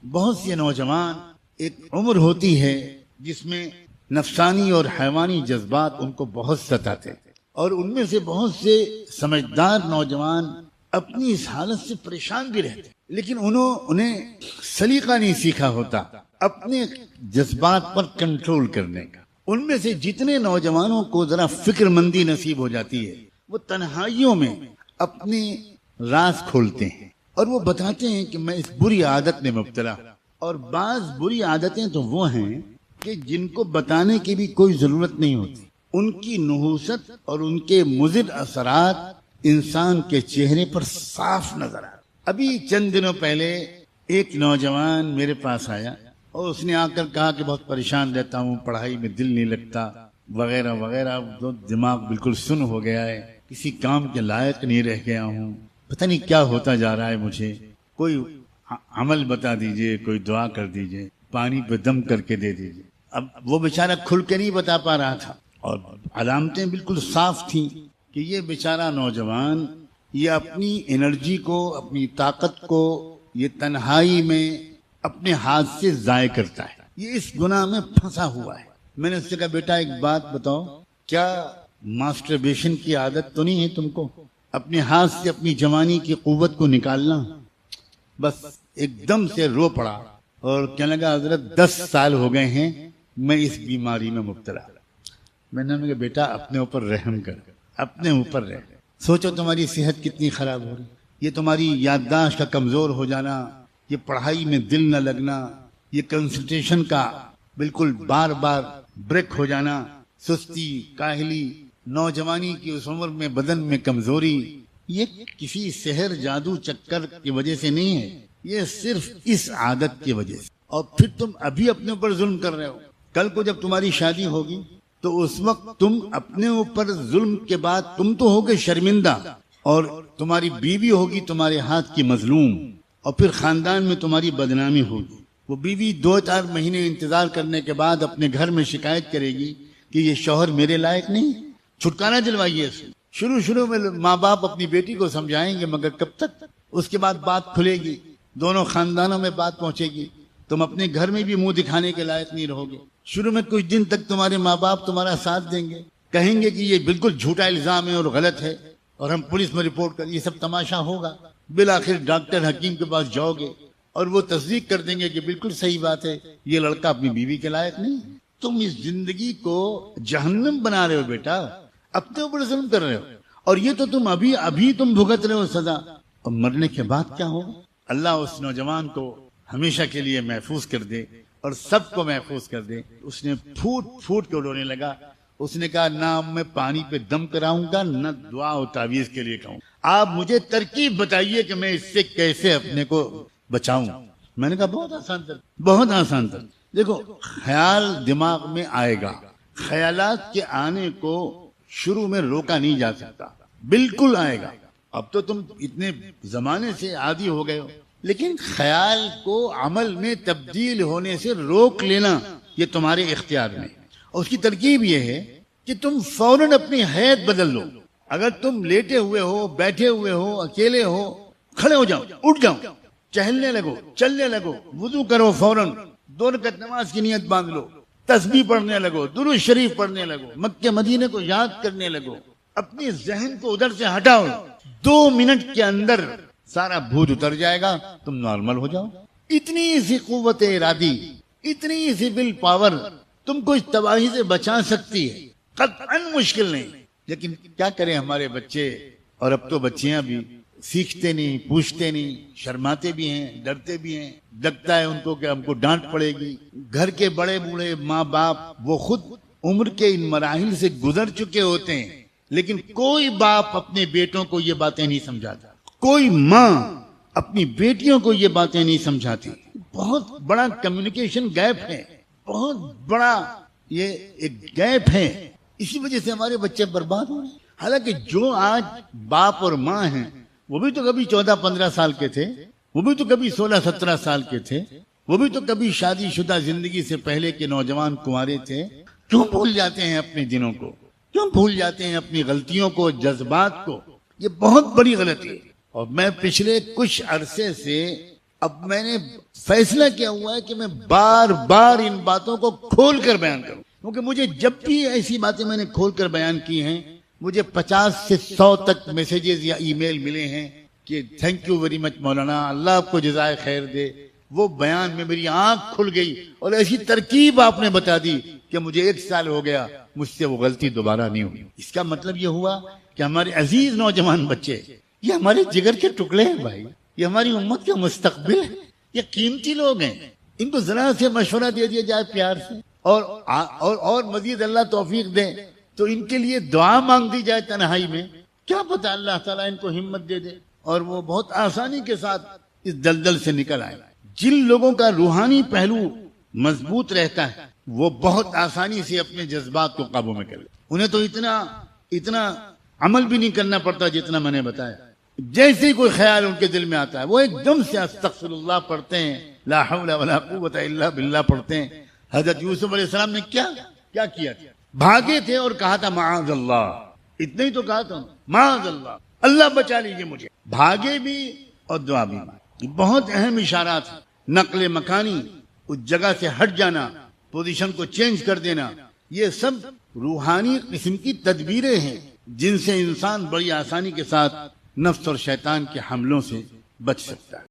بہت سے نوجوان ایک عمر ہوتی ہے جس میں نفسانی اور حیوانی جذبات ان کو بہت ستاتے ہیں، اور ان میں سے بہت سے سمجھدار نوجوان اپنی اس حالت سے پریشان بھی رہتے ہیں، لیکن انہیں سلیقہ نہیں سیکھا ہوتا اپنے جذبات پر کنٹرول کرنے کا۔ ان میں سے جتنے نوجوانوں کو ذرا فکر مندی نصیب ہو جاتی ہے، وہ تنہائیوں میں اپنے راز کھولتے ہیں اور وہ بتاتے ہیں کہ میں اس بری عادت میں مبتلا ہوں۔ اور بعض بری عادتیں تو وہ ہیں کہ جن کو بتانے کی بھی کوئی ضرورت نہیں ہوتی، ان کی نحوست اور ان کے مضر اثرات انسان کے چہرے پر صاف نظر آتے۔ ابھی چند دنوں پہلے ایک نوجوان میرے پاس آیا اور اس نے آ کر کہا کہ بہت پریشان رہتا ہوں، پڑھائی میں دل نہیں لگتا وغیرہ وغیرہ، دماغ بالکل سن ہو گیا ہے، کسی کام کے لائق نہیں رہ گیا ہوں، پتہ نہیں کیا ہوتا جا رہا ہے، مجھے کوئی عمل بتا دیجئے، کوئی دعا کر دیجئے، پانی پہ دم کر کے دے دیجئے۔ اب وہ بیچارہ کھل کے نہیں بتا پا رہا تھا، اور علامتیں بالکل صاف تھیں کہ یہ بیچارہ نوجوان یہ اپنی انرجی کو، اپنی طاقت کو یہ تنہائی میں اپنے ہاتھ سے ضائع کرتا ہے، یہ اس گناہ میں پھنسا ہوا ہے۔ میں نے اس سے کہا بیٹا ایک بات بتاؤ، کیا ماسٹربیشن کی عادت تو نہیں ہے تم کو؟ اپنے ہاتھ سے اپنی جوانی کی قوت کو نکالنا۔ بس ایک دم سے رو پڑا اور کہنے لگا حضرت 10 سال ہو گئے ہیں میں اس بیماری میں مبتلا۔ میں نے کہا بیٹا اپنے اوپر رحم کر، اپنے اوپر رہ، سوچو تمہاری صحت کتنی خراب ہو رہی، یہ تمہاری یادداشت کا کمزور ہو جانا، یہ پڑھائی میں دل نہ لگنا، یہ کنسنٹریشن کا بالکل بار بار بریک ہو جانا، سستی، کاہلی، نوجوانی کی اس عمر میں بدن میں کمزوری، یہ کسی سحر جادو چکر کی وجہ سے نہیں ہے، یہ صرف اس عادت کی وجہ سے۔ اور پھر تم ابھی اپنے اوپر ظلم کر رہے ہو، کل کو جب تمہاری شادی ہوگی تو اس وقت تم اپنے اوپر ظلم کے بعد تم تو ہوگے شرمندہ، اور تمہاری بیوی ہوگی تمہارے ہاتھ کی مظلوم، اور پھر خاندان میں تمہاری بدنامی ہوگی۔ وہ بیوی 2-4 مہینے انتظار کرنے کے بعد اپنے گھر میں شکایت کرے گی کہ یہ شوہر میرے لائق نہیں، چھٹکارا دلوائیے اسے۔ شروع میں ماں باپ اپنی بیٹی کو سمجھائیں گے، مگر کب تک؟ اس کے بعد بات کھلے گی، دونوں خاندانوں میں بات پہنچے گی، تم اپنے گھر میں بھی منہ دکھانے کے لائق نہیں رہو گے۔ شروع میں کچھ دن تک تمہارے ماں باپ تمہارا ساتھ دیں گے، کہیں گے کہ یہ بالکل جھوٹا الزام ہے اور غلط ہے، اور ہم پولیس میں رپورٹ کر، یہ سب تماشا ہوگا۔ بالآخر ڈاکٹر حکیم کے پاس جاؤ گے اور وہ تصدیق کر دیں گے کہ بالکل صحیح بات ہے، یہ لڑکا اپنی بیوی کے لائق نہیں۔ تم اس زندگی کو جہنم بنا رہے ہو بیٹا، اپنے اوپر ظلم کر رہے ہو، اور یہ تو تم ابھی تم بھگت رہے ہو سزا، اور مرنے کے بعد کیا ہوگا؟ اللہ اس نوجوان کو ہمیشہ کے لیے محفوظ کر دے اور سب کو محفوظ کر دے۔ اس نے پھوٹ کے رونے لگا، اس نے کہا نہ میں پانی پہ دم کراؤں گا، نہ دعا و تعویذ کے لیے کہوں، آپ مجھے ترکیب بتائیے کہ میں اس سے کیسے اپنے کو بچاؤں۔ میں نے کہا بہت آسان تھا۔ دیکھو، خیال دماغ میں آئے گا، خیالات کے آنے کو شروع میں روکا نہیں جا سکتا، بالکل آئے گا۔ اب تو تم اتنے زمانے سے عادی ہو گئے ہو، لیکن خیال کو عمل میں تبدیل ہونے سے روک لینا یہ تمہارے اختیار میں، اور اس کی ترکیب یہ ہے کہ تم فوراً اپنی حیت بدل لو۔ اگر تم لیٹے ہوئے ہو، بیٹھے ہوئے ہو، اکیلے ہو، کھڑے ہو جاؤ، اٹھ جاؤ، چہلنے لگو، چلنے لگو، وضو کرو، فوراً 2 رکعت نماز کی نیت باندھ لو، تسبیح پڑھنے لگو، درود شریف پڑھنے لگو، مکہ مدینے کو یاد کرنے لگو، اپنی ذہن کو ادھر سے ہٹاؤ۔ 2 منٹ کے اندر سارا بھوت اتر جائے گا، تم نارمل ہو جاؤ۔ اتنی سی قوت ارادی، اتنی سی ول پاور تم کو اس تباہی سے بچا سکتی ہے، قطعاً مشکل نہیں۔ لیکن کیا کریں ہمارے بچے، اور اب تو بچیاں بھی سیکھتے نہیں، پوچھتے نہیں، شرماتے بھی ہیں، ڈرتے بھی ہیں، لگتا ہے ان کو کہ ہم کو ڈانٹ پڑے گی۔ گھر کے بڑے بوڑھے ماں باپ وہ خود عمر کے ان مراحل سے گزر چکے ہوتے ہیں، لیکن کوئی باپ اپنے بیٹوں کو یہ باتیں نہیں سمجھاتا، کوئی ماں اپنی بیٹیوں کو یہ باتیں نہیں سمجھاتی۔ بہت بڑا کمیونیکیشن گیپ ہے، بہت بڑا یہ ایک گیپ ہے، اسی وجہ سے ہمارے بچے برباد ہو رہے ہیں۔ حالانکہ جو آج باپ اور ماں ہیں وہ بھی تو کبھی 14-15 سال کے تھے، وہ بھی تو کبھی 16-17 سال کے تھے، وہ بھی تو کبھی شادی شدہ زندگی سے پہلے کے نوجوان کنوارے تھے۔ کیوں بھول جاتے ہیں اپنے دنوں کو؟ کیوں بھول جاتے ہیں اپنی غلطیوں کو، جذبات کو؟ یہ بہت بڑی غلطی ہے۔ اور میں پچھلے کچھ عرصے سے اب میں نے فیصلہ کیا ہوا ہے کہ میں بار بار ان باتوں کو کھول کر بیان کروں، کیونکہ مجھے جب بھی ایسی باتیں میں نے کھول کر بیان کی ہیں، مجھے 50 سے 100 تک میسیجز یا ای میل ملے ہیں کہ تھینک یو ویری مچ مولانا، اللہ آپ کو جزائے خیر دے، وہ بیان میں میری آنکھ کھل گئی اور ایسی ترکیب آپ نے بتا دی کہ مجھے 1 سال ہو گیا، مجھ سے وہ غلطی دوبارہ نہیں ہوئی۔ اس کا مطلب یہ ہوا کہ ہمارے عزیز نوجوان بچے یہ ہمارے جگر کے ٹکڑے ہیں بھائی، یہ ہماری امت کا مستقبل ہے، یہ قیمتی لوگ ہیں، ان کو ذرا سے مشورہ دے دیا جائے پیار سے، اور مزید اللہ توفیق دے تو ان کے لیے دعا مانگ دی جائے تنہائی میں، کیا پتہ اللہ تعالیٰ ان کو ہمت دے دے اور وہ بہت آسانی کے ساتھ اس دلدل سے نکل آئے۔ جن لوگوں کا روحانی پہلو مضبوط رہتا ہے وہ بہت آسانی سے اپنے جذبات کو قابو میں کر لے، انہیں تو اتنا عمل بھی نہیں کرنا پڑتا جتنا میں نے بتایا۔ جیسے ہی کوئی خیال ان کے دل میں آتا ہے وہ ایک دم سے استغفر اللہ پڑھتے ہیں، لا حول ولا قوت الا باللہ پڑھتے ہیں۔ حضرت یوسف علیہ السلام نے کیا کیا تھا؟ بھاگے تھے اور کہا تھا معاذ اللہ، اتنا ہی تو کہا تھا، معاذ اللہ، اللہ بچا لیجیے مجھے۔ بھاگے بھی اور دعا بھی۔ بہت اہم اشارات ہیں، نقل مکانی، اس جگہ سے ہٹ جانا، پوزیشن کو چینج کر دینا، یہ سب روحانی قسم کی تدبیریں ہیں جن سے انسان بڑی آسانی کے ساتھ نفس اور شیطان کے حملوں سے بچ سکتا ہے۔